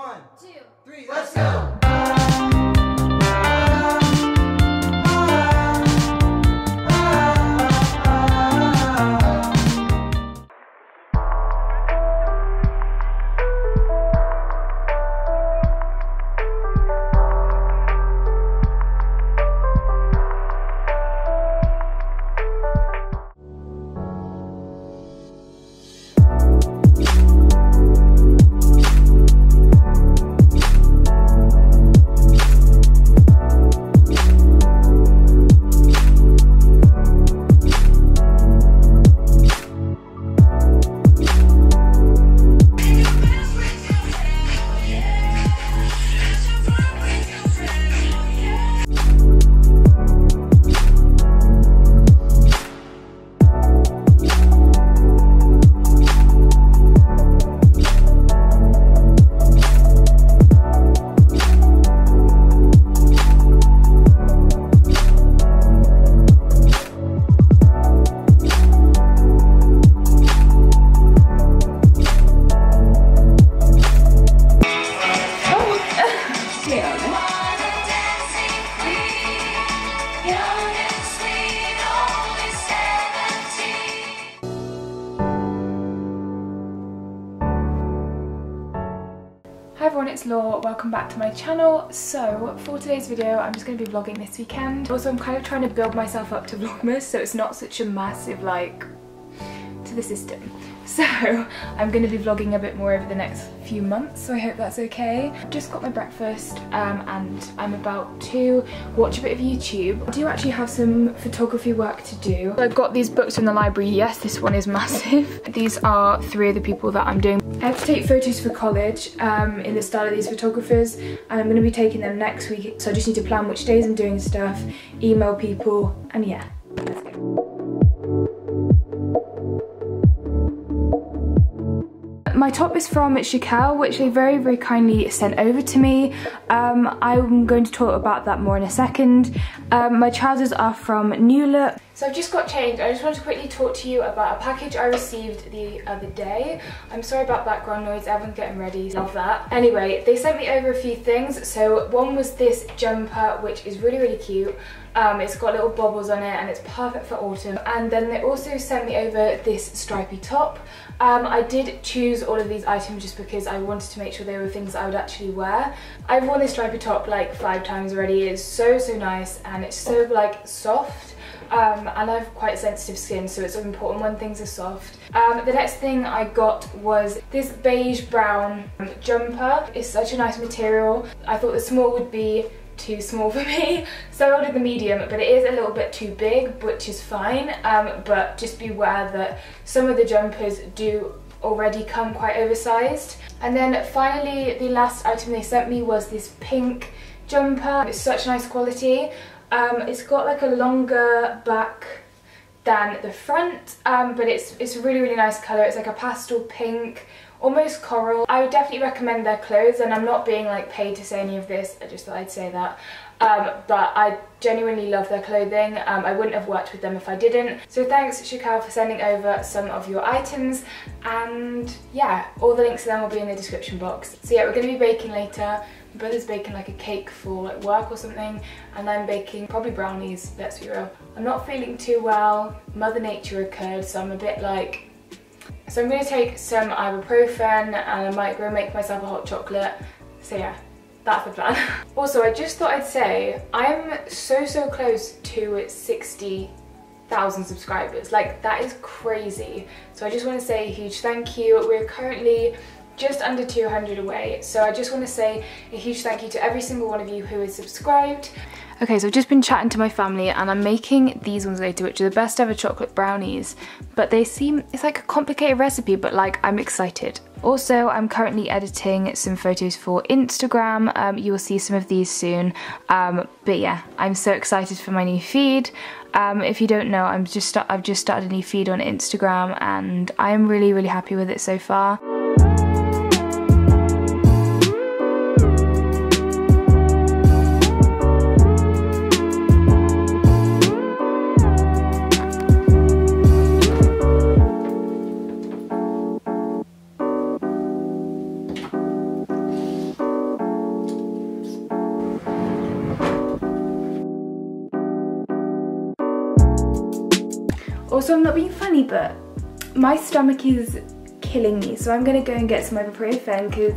1, 2, 3, let's go! Hi everyone, it's Law. Welcome back to my channel. So for today's video I'm just going to be vlogging this weekend. Also I'm kind of trying to build myself up to Vlogmas so it's not such a massive like to the system. So I'm going to be vlogging a bit more over the next few months, so I hope that's okay. I've just got my breakfast and I'm about to watch a bit of YouTube. I do actually have some photography work to do. I've got these books from the library. Yes, this one is massive. These are 3 of the people that I'm doing. I have to take photos for college in the style of these photographers, and I'm going to be taking them next week, so I just need to plan which days I'm doing stuff, email people, and yeah, let's go. My top is from Chacal, which they very kindly sent over to me. I'm going to talk about that more in a second. My trousers are from New Look. So I've just got changed. I just wanted to quickly talk to you about a package I received the other day. I'm sorry about background noise, everyone's getting ready, love that. Anyway, they sent me over a few things. So one was this jumper, which is really cute. It's got little bobbles on it and it's perfect for autumn. And then they also sent me over this stripy top. I did choose all of these items just because I wanted to make sure they were things I would actually wear. I've worn this stripy top like 5 times already. It's so nice and it's so like soft. And I have quite sensitive skin, so it's important when things are soft. The next thing I got was this beige brown jumper. It's such a nice material. I thought the small would be too small for me, so I ordered the medium, but it is a little bit too big, which is fine. But just beware that some of the jumpers do already come quite oversized. And then finally, the last item they sent me was this pink jumper. It's such nice quality. It's got like a longer back than the front, but it's a really nice colour. It's like a pastel pink, almost coral. I would definitely recommend their clothes, and I'm not being like paid to say any of this, I just thought I'd say that. But I genuinely love their clothing. I wouldn't have worked with them if I didn't. So thanks Chacal for sending over some of your items, and yeah, all the links to them will be in the description box. So yeah, we're going to be baking later. My brother's baking like a cake for like work or something, and I'm baking probably brownies, let's be real. I'm not feeling too well, Mother Nature occurred, so I'm a bit like... So I'm going to take some ibuprofen and I might go make myself a hot chocolate. So yeah, that's the plan. Also, I just thought I'd say, I'm so close to 60,000 subscribers. Like, that is crazy. So I just want to say a huge thank you. We're currently just under 200 away, so I just want to say a huge thank you to every single one of you who is subscribed. Okay, so I've just been chatting to my family and I'm making these ones later, which are the best ever chocolate brownies, but they seem, it's like a complicated recipe, but like I'm excited. Also, I'm currently editing some photos for Instagram. You will see some of these soon, but yeah, I'm so excited for my new feed. If you don't know, I've just started a new feed on Instagram and I am really happy with it so far. Also, I'm not being funny, but my stomach is killing me, so I'm gonna go and get some ibuprofen because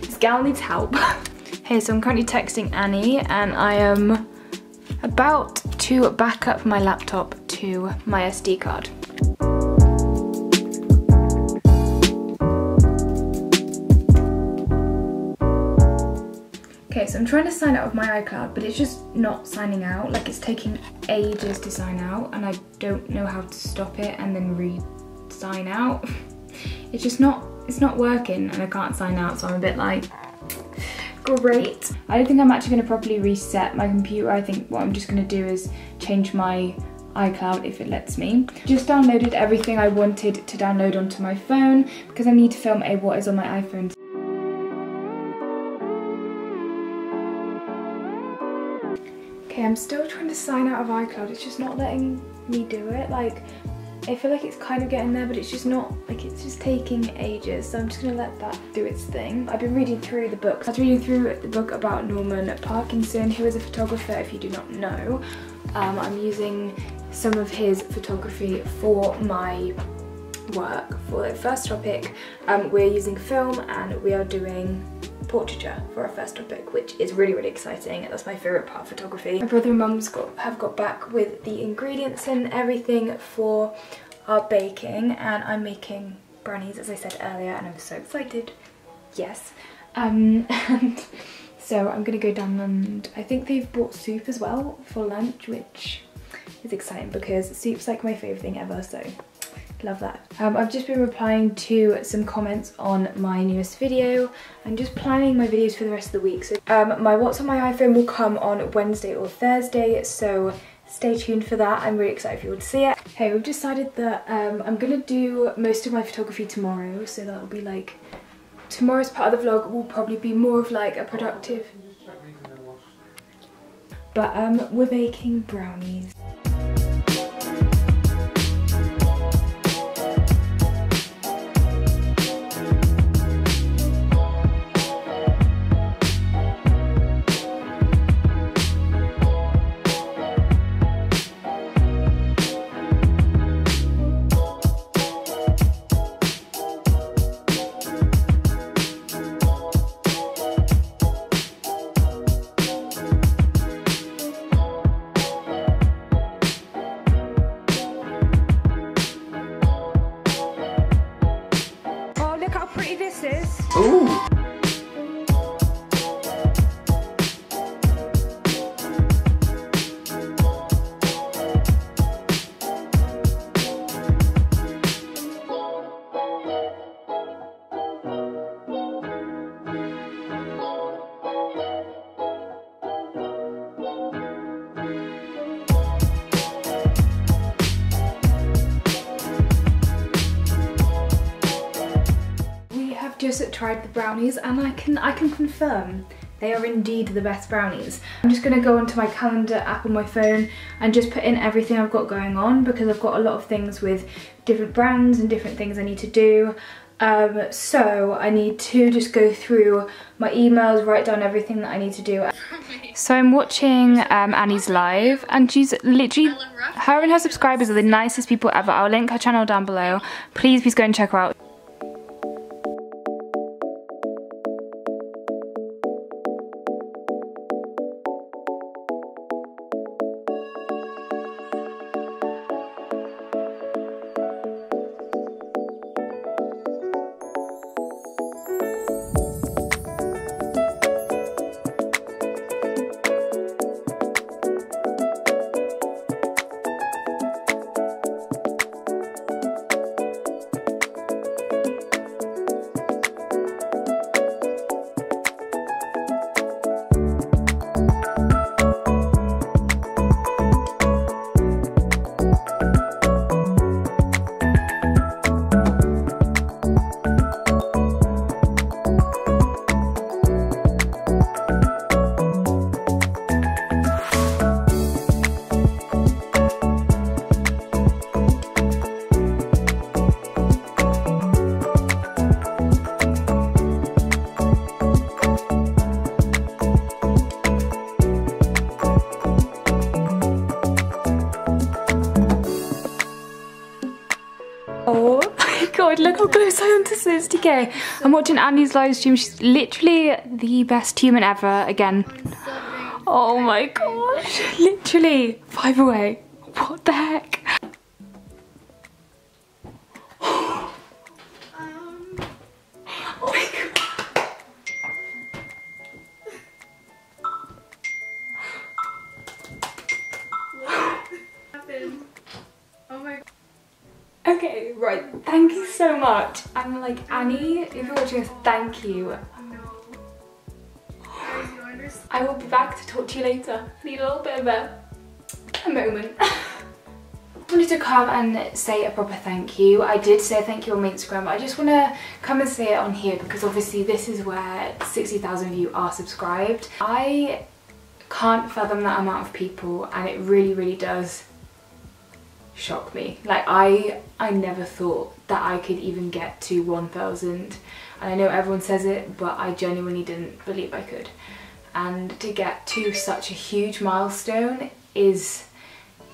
this gal needs help. Hey, so I'm currently texting Annie and I am about to back up my laptop to my SD card. Okay, so I'm trying to sign out of my iCloud, but it's just not signing out. Like, it's taking ages to sign out and I don't know how to stop it and then re-sign out. It's just not, it's not working and I can't sign out, so I'm a bit like, great. I don't think I'm actually gonna properly reset my computer. I think what I'm just gonna do is change my iCloud if it lets me. Just downloaded everything I wanted to download onto my phone because I need to film a what is on my iPhone. Okay, I'm still trying to sign out of iCloud. It's just not letting me do it. Like, I feel like it's kind of getting there, but it's just not, like, it's just taking ages. So I'm just gonna let that do its thing. I've been reading through the books. I was reading through the book about Norman Parkinson, who is a photographer, if you do not know. I'm using some of his photography for my work. For the first topic, we're using film and we are doing portraiture for our first topic, which is really, really exciting. That's my favourite part of photography. My brother and mum's have got back with the ingredients and everything for our baking, and I'm making brownies, as I said earlier, and I'm so excited. Yes. And so I'm gonna go down and I think they've bought soup as well for lunch, which is exciting because soup's like my favourite thing ever, so love that. I've just been replying to some comments on my newest video and just planning my videos for the rest of the week. So my what's on my iPhone will come on Wednesday or Thursday, so stay tuned for that. I'm really excited for you all to see it. Hey, we've decided that I'm gonna do most of my photography tomorrow, so that'll be like, tomorrow's part of the vlog will probably be more of like a productive, but we're baking brownies. Ooh! Just tried the brownies and I can confirm they are indeed the best brownies. I'm just gonna go onto my calendar app on my phone and just put in everything I've got going on because I've got a lot of things with different brands and different things I need to do. So I need to just go through my emails, write down everything that I need to do. So I'm watching Annie's live and she's literally, her and her subscribers are the nicest people ever. I'll link her channel down below. Please go and check her out. Welcome to 60k. I'm watching Annie's live stream. She's literally the best human ever again. Oh my gosh, literally 5 away. What the heck? Oh my god. Oh my god. Okay, right, thank you so much. I'm like, Annie, if you're watching this, thank you. I will be back to talk to you later. Need a little bit of a moment. I wanted to come and say a proper thank you. I did say thank you on my Instagram, but I just want to come and say it on here because obviously this is where 60,000 of you are subscribed. I can't fathom that amount of people, and it really, really does shock me. Like I never thought that I could even get to 1,000, and I know everyone says it, but I genuinely didn't believe I could. And to get to such a huge milestone it's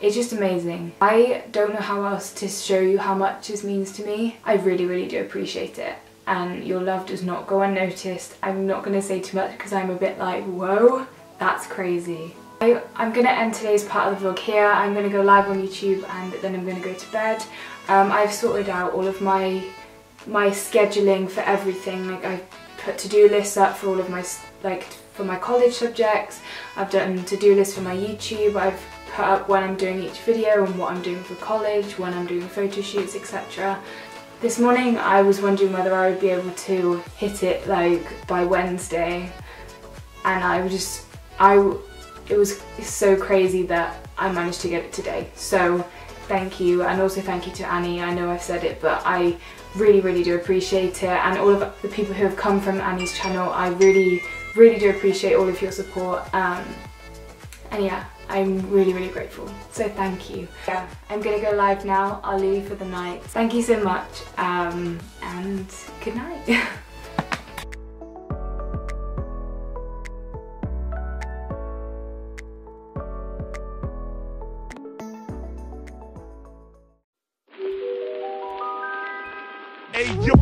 just amazing. I don't know how else to show you how much this means to me. I really, really do appreciate it, and your love does not go unnoticed. I'm not going to say too much because I'm a bit like, whoa, that's crazy. I'm going to end today's part of the vlog here. I'm going to go live on YouTube and then I'm going to go to bed. I've sorted out all of my scheduling for everything. Like I've put to-do lists up for all of my, like for my college subjects. I've done to-do lists for my YouTube. I've put up when I'm doing each video and what I'm doing for college, when I'm doing photo shoots, etc. This morning I was wondering whether I would be able to hit it like by Wednesday, and it was so crazy that I managed to get it today. So thank you, and also thank you to Annie. I know I've said it, but I really, really do appreciate it, and all of the people who have come from Annie's channel. I really, really do appreciate all of your support, and yeah, I'm really, really grateful. So thank you. Yeah, I'm gonna go live now. I'll leave you for the night. Thank you so much, and good night. Hey, yo.